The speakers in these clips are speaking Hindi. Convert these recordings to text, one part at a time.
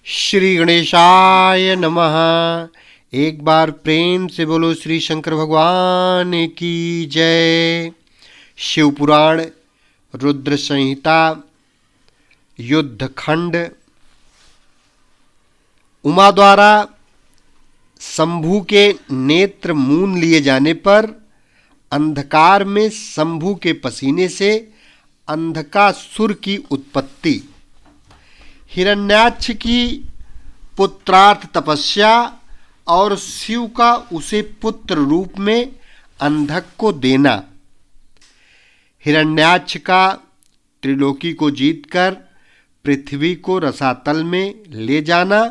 श्री गणेशाय नमः। एक बार प्रेम से बोलो श्री शंकर भगवान की जय। शिव पुराण रुद्र संहिता युद्धखंड। उमा द्वारा शंभु के नेत्र मूंद लिए जाने पर अंधकार में शंभु के पसीने से अंधकासुर की उत्पत्ति। हिरण्याक्ष की पुत्रार्थ तपस्या और शिव का उसे पुत्र रूप में अंधक को देना। हिरण्याक्ष का त्रिलोकी को जीतकर पृथ्वी को रसातल में ले जाना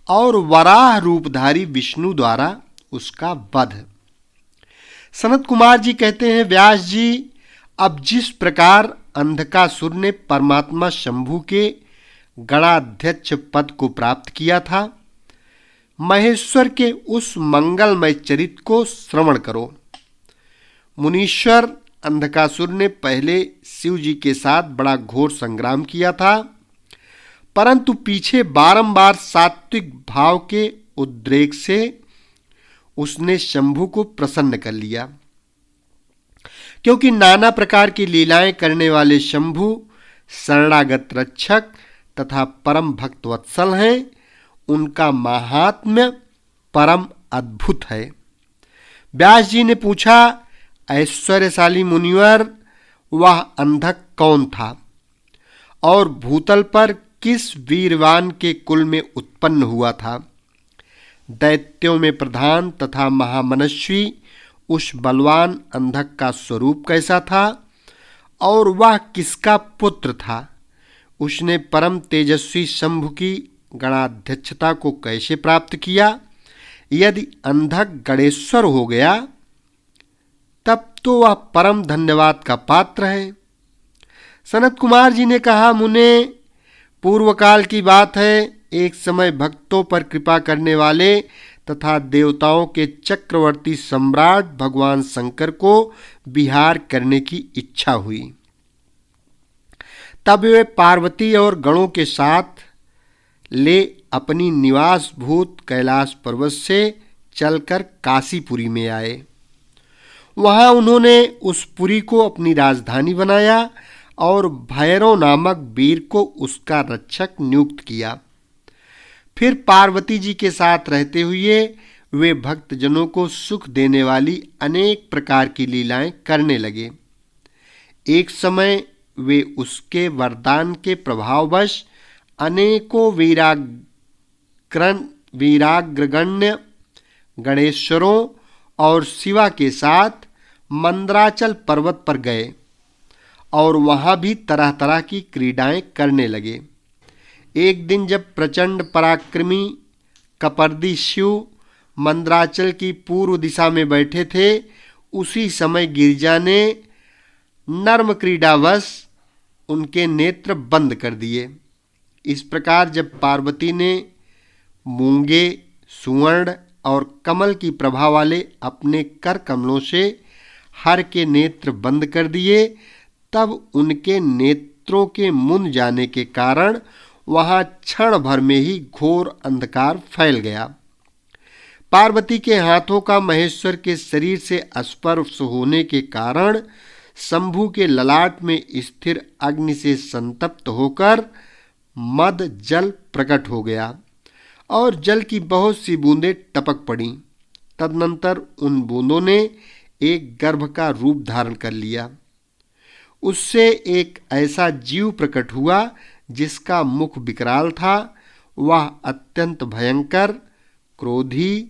और वराह रूपधारी विष्णु द्वारा उसका वध। सनत कुमार जी कहते हैं, व्यास जी, अब जिस प्रकार अंधकासुर ने परमात्मा शंभु के गणाध्यक्ष पद को प्राप्त किया था, महेश्वर के उस मंगलमय चरित को श्रवण करो। मुनीश्वर अंधकासुर ने पहले शिव जी के साथ बड़ा घोर संग्राम किया था, परंतु पीछे बारंबार सात्विक भाव के उद्रेक से उसने शंभु को प्रसन्न कर लिया। क्योंकि नाना प्रकार की लीलाएं करने वाले शंभु शरणागत रक्षक तथा परम भक्त वत्सल हैं, उनका महात्म्य परम अद्भुत है। व्यास जी ने पूछा, ऐश्वर्यशाली मुनिवर, वह अंधक कौन था और भूतल पर किस वीरवान के कुल में उत्पन्न हुआ था? दैत्यों में प्रधान तथा महामनस्वी उस बलवान अंधक का स्वरूप कैसा था और वह किसका पुत्र था? उसने परम तेजस्वी शंभु की गणाध्यक्षता को कैसे प्राप्त किया? यदि अंधक गणेश्वर हो गया तब तो वह परम धन्यवाद का पात्र है। सनत कुमार जी ने कहा, मुने, पूर्व काल की बात है, एक समय भक्तों पर कृपा करने वाले तथा देवताओं के चक्रवर्ती सम्राट भगवान शंकर को विहार करने की इच्छा हुई। तब वे पार्वती और गणों के साथ ले अपनी निवास भूत कैलाश पर्वत से चलकर काशीपुरी में आए। वहां उन्होंने उस पुरी को अपनी राजधानी बनाया और भैरव नामक वीर को उसका रक्षक नियुक्त किया। फिर पार्वती जी के साथ रहते हुए वे भक्तजनों को सुख देने वाली अनेक प्रकार की लीलाएं करने लगे। एक समय वे उसके वरदान के प्रभाववश अनेकों वीराग्रगण्य गणेश्वरों और शिवा के साथ मंदराचल पर्वत पर गए और वहां भी तरह तरह की क्रीडाएं करने लगे। एक दिन जब प्रचंड पराक्रमी कपर्दी शिव मंदराचल की पूर्व दिशा में बैठे थे, उसी समय गिरिजा ने नर्म क्रीडावश उनके नेत्र बंद कर दिए। इस प्रकार जब पार्वती ने मूंगे, सुवर्ण और कमल की प्रभा वाले अपने कर कमलों से हर के नेत्र बंद कर दिए, तब उनके नेत्रों के मुन जाने के कारण वहां क्षण भर में ही घोर अंधकार फैल गया। पार्वती के हाथों का महेश्वर के शरीर से स्पर्श होने के कारण शंभु के ललाट में स्थिर अग्नि से संतप्त होकर मद जल प्रकट हो गया और जल की बहुत सी बूंदें टपक पड़ीं। तदनंतर उन बूंदों ने एक गर्भ का रूप धारण कर लिया। उससे एक ऐसा जीव प्रकट हुआ जिसका मुख विकराल था। वह अत्यंत भयंकर, क्रोधी,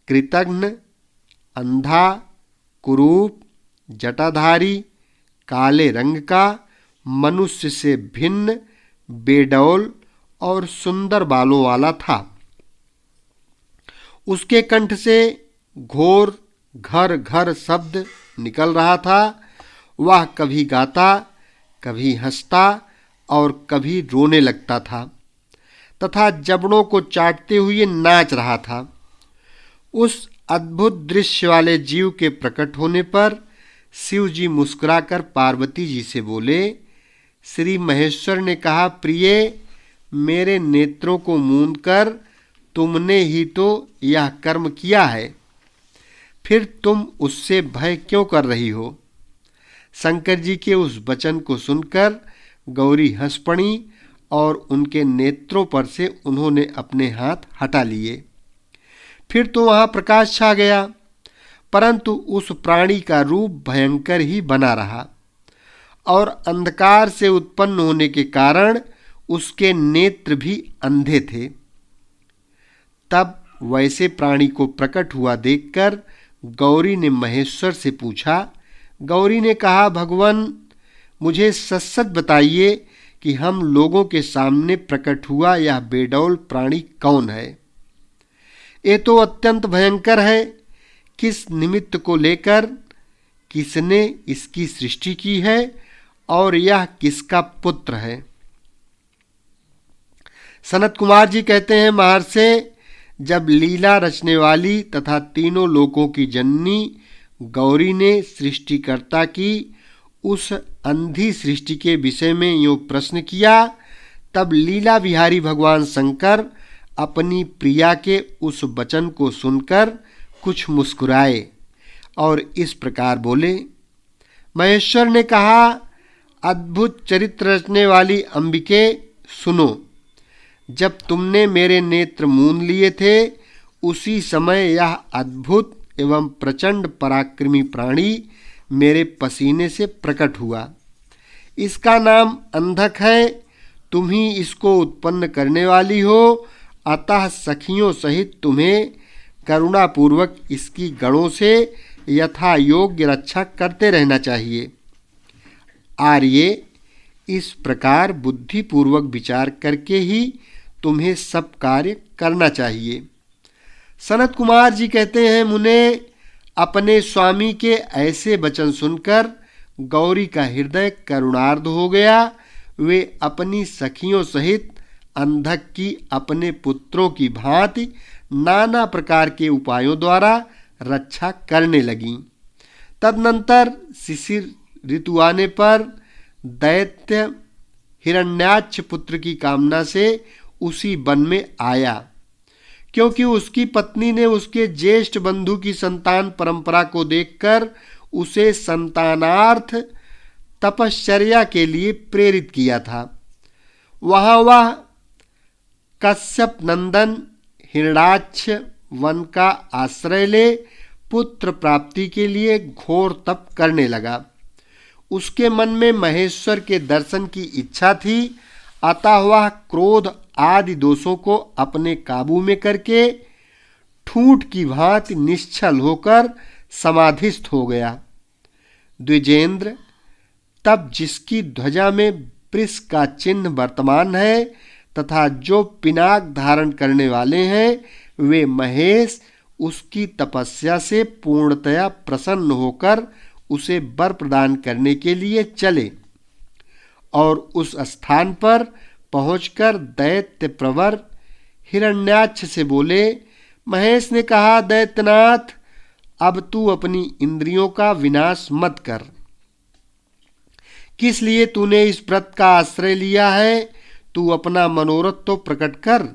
कृतघ्न, अंधा, कुरूप, जटाधारी, काले रंग का, मनुष्य से भिन्न, बेडौल और सुंदर बालों वाला था। उसके कंठ से घोर घर घर शब्द निकल रहा था। वह कभी गाता, कभी हंसता और कभी रोने लगता था तथा जबड़ों को चाटते हुए नाच रहा था। उस अद्भुत दृश्य वाले जीव के प्रकट होने पर शिव जी मुस्कुराकर पार्वती जी से बोले, श्री महेश्वर ने कहा, प्रिय, मेरे नेत्रों को मूंदकर तुमने ही तो यह कर्म किया है, फिर तुम उससे भय क्यों कर रही हो? शंकर जी के उस वचन को सुनकर गौरी हंस पड़ी और उनके नेत्रों पर से उन्होंने अपने हाथ हटा लिए। फिर तो वहां प्रकाश छा गया, परंतु उस प्राणी का रूप भयंकर ही बना रहा और अंधकार से उत्पन्न होने के कारण उसके नेत्र भी अंधे थे। तब वैसे प्राणी को प्रकट हुआ देखकर गौरी ने महेश्वर से पूछा। गौरी ने कहा, भगवान, मुझे सच सच बताइए कि हम लोगों के सामने प्रकट हुआ यह बेडौल प्राणी कौन है? ये तो अत्यंत भयंकर है। किस निमित्त को लेकर, किसने इसकी सृष्टि की है और यह किसका पुत्र है? सनत कुमार जी कहते हैं, महर्षि, जब लीला रचने वाली तथा तीनों लोकों की जननी गौरी ने सृष्टिकर्ता की उस अंधी सृष्टि के विषय में यूं प्रश्न किया, तब लीला विहारी भगवान शंकर अपनी प्रिया के उस वचन को सुनकर कुछ मुस्कुराए और इस प्रकार बोले। महेश्वर ने कहा, अद्भुत चरित्र रचने वाली अंबिके, सुनो। जब तुमने मेरे नेत्र मूंद लिए थे, उसी समय यह अद्भुत एवं प्रचंड पराक्रमी प्राणी मेरे पसीने से प्रकट हुआ। इसका नाम अंधक है। तुम ही इसको उत्पन्न करने वाली हो, अतः सखियों सहित तुम्हें करुणापूर्वक इसकी गणों से यथा योग्य रक्षा करते रहना चाहिए। आर्ये, इस प्रकार बुद्धिपूर्वक विचार करके ही तुम्हें सब कार्य करना चाहिए। सनत कुमार जी कहते हैं, मुने, अपने स्वामी के ऐसे वचन सुनकर गौरी का हृदय करुणार्ध हो गया। वे अपनी सखियों सहित अंधक की अपने पुत्रों की भांति नाना प्रकार के उपायों द्वारा रक्षा करने लगीं। तदनंतर शिशिर ऋतु आने पर दैत्य हिरण्याक्ष पुत्र की कामना से उसी वन में आया, क्योंकि उसकी पत्नी ने उसके ज्येष्ठ बंधु की संतान परंपरा को देखकर उसे संतानार्थ तपश्चर्या के लिए प्रेरित किया था। वहां वह कश्यप नंदन हिरण्याक्ष वन का आश्रय ले पुत्र प्राप्ति के लिए घोर तप करने लगा। उसके मन में महेश्वर के दर्शन की इच्छा थी, अतः वह क्रोध आदि दोषों को अपने काबू में करके ठूंठ की भांति निश्चल होकर समाधिस्थ हो गया। द्विजेंद्र, तब जिसकी ध्वजा में वृष का चिन्ह वर्तमान है तथा जो पिनाक धारण करने वाले हैं, वे महेश उसकी तपस्या से पूर्णतया प्रसन्न होकर उसे वर प्रदान करने के लिए चले और उस स्थान पर पहुंचकर दैत्य प्रवर हिरण्याक्ष से बोले। महेश ने कहा, दैत्यनाथ, अब तू अपनी इंद्रियों का विनाश मत कर। किस लिए तूने इस व्रत का आश्रय लिया है? तू अपना मनोरथ तो प्रकट कर।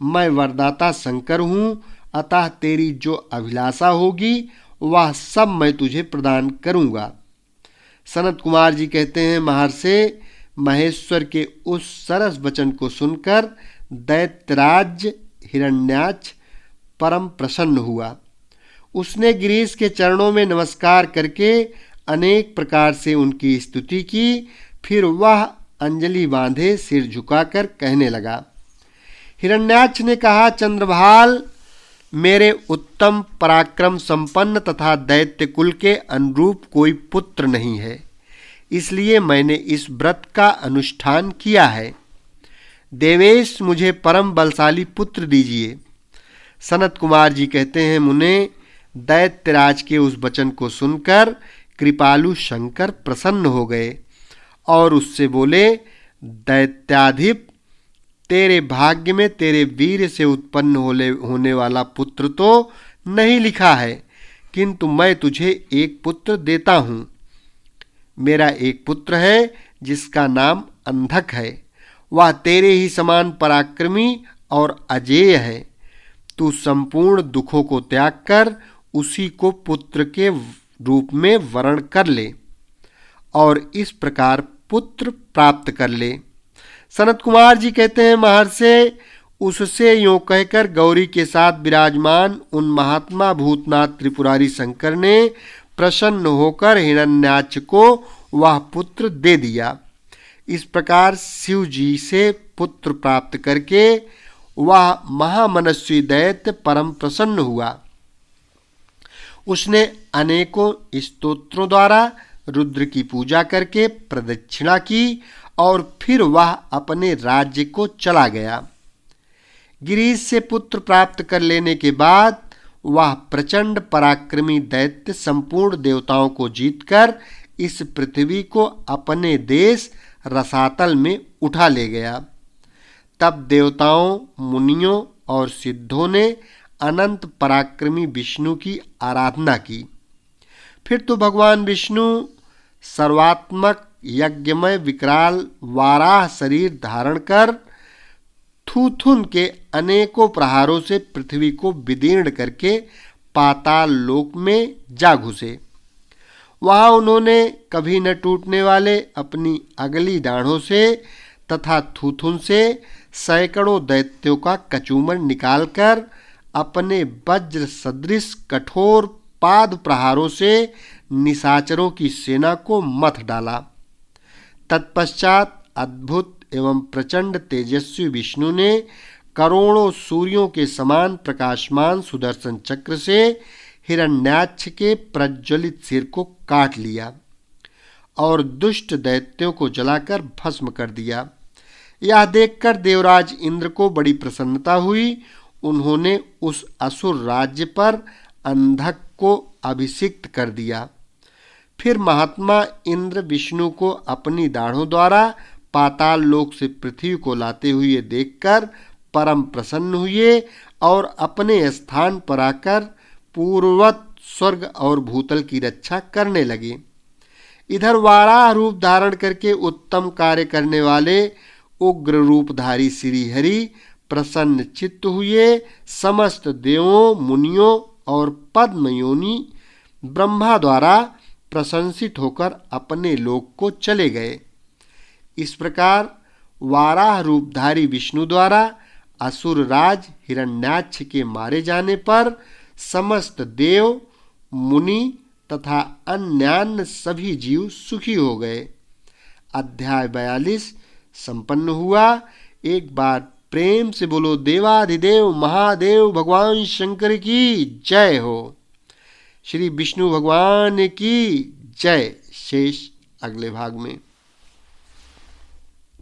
मैं वरदाता शंकर हूं, अतः तेरी जो अभिलाषा होगी वह सब मैं तुझे प्रदान करूंगा। सनत कुमार जी कहते हैं, महर्षि, महेश्वर के उस सरस वचन को सुनकर दैत्यराज हिरण्याक्ष परम प्रसन्न हुआ। उसने गिरीश के चरणों में नमस्कार करके अनेक प्रकार से उनकी स्तुति की। फिर वह अंजलि बांधे सिर झुकाकर कहने लगा। हिरण्याक्ष ने कहा, चंद्रभाल, मेरे उत्तम पराक्रम संपन्न तथा दैत्य कुल के अनुरूप कोई पुत्र नहीं है, इसलिए मैंने इस व्रत का अनुष्ठान किया है। देवेश, मुझे परम बलशाली पुत्र दीजिए। सनत कुमार जी कहते हैं, मुने, दैत्यराज के उस वचन को सुनकर कृपालु शंकर प्रसन्न हो गए और उससे बोले, दैत्याधिप, तेरे भाग्य में तेरे वीर से उत्पन्न होने वाला पुत्र तो नहीं लिखा है, किंतु मैं तुझे एक पुत्र देता हूँ। मेरा एक पुत्र है जिसका नाम अंधक है। वह तेरे ही समान पराक्रमी और अजेय है। तू संपूर्ण दुखों को त्याग कर उसी को पुत्र के रूप में वरण कर ले और इस प्रकार पुत्र प्राप्त कर ले। सनत कुमार जी कहते हैं, महर्षि उससे यूं कहकर गौरी के साथ विराजमान उन महात्मा भूतनाथ त्रिपुरारी शंकर ने प्रसन्न होकर हिरण्याक्ष को वह पुत्र दे दिया। इस प्रकार शिव जी से पुत्र प्राप्त करके वह महामनस्वी दैत्य परम प्रसन्न हुआ। उसने अनेकों स्तोत्रों द्वारा रुद्र की पूजा करके प्रदक्षिणा की और फिर वह अपने राज्य को चला गया। गिरीश से पुत्र प्राप्त कर लेने के बाद वह प्रचंड पराक्रमी दैत्य संपूर्ण देवताओं को जीतकर इस पृथ्वी को अपने देश रसातल में उठा ले गया। तब देवताओं, मुनियों और सिद्धों ने अनंत पराक्रमी विष्णु की आराधना की। फिर तो भगवान विष्णु सर्वात्मक यज्ञमय विकराल वाराह शरीर धारण कर थूथुन के अनेकों प्रहारों से पृथ्वी को विदीर्ण करके पाताल लोक में जा घुसे। वहां उन्होंने कभी न टूटने वाले अपनी अगली डाढ़ों से तथा थूथुन से सैकड़ों दैत्यों का कचूमर निकालकर अपने वज्र सदृश कठोर पाद प्रहारों से निशाचरों की सेना को मथ डाला। तत्पश्चात अद्भुत एवं प्रचंड तेजस्वी विष्णु ने करोड़ों सूर्यों के समान प्रकाशमान सुदर्शन चक्र से हिरण्याक्ष के प्रज्वलित सिर को काट लिया और दुष्ट दैत्यों को जलाकर भस्म कर दिया। यह देखकर देवराज इंद्र को बड़ी प्रसन्नता हुई। उन्होंने उस असुर राज्य पर अंधक को अभिषिक्त कर दिया। फिर महात्मा इंद्र विष्णु को अपनी दाढ़ों द्वारा पाताल लोक से पृथ्वी को लाते हुए देखकर परम प्रसन्न हुए और अपने स्थान पर आकर पूर्ववत स्वर्ग और भूतल की रक्षा करने लगे। इधर वाराह रूप धारण करके उत्तम कार्य करने वाले उग्र रूपधारी श्री हरि प्रसन्न चित्त हुए समस्त देवों, मुनियों और पद्मयोनि ब्रह्मा द्वारा प्रशंसित होकर अपने लोक को चले गए। इस प्रकार वाराह रूपधारी विष्णु द्वारा असुर राज हिरण्याक्ष के मारे जाने पर समस्त देव, मुनि तथा अन्यान्य सभी जीव सुखी हो गए। अध्याय 42 संपन्न हुआ। एक बार प्रेम से बोलो देवाधिदेव महादेव भगवान शंकर की जय हो। श्री विष्णु भगवान की जय। शेष अगले भाग में।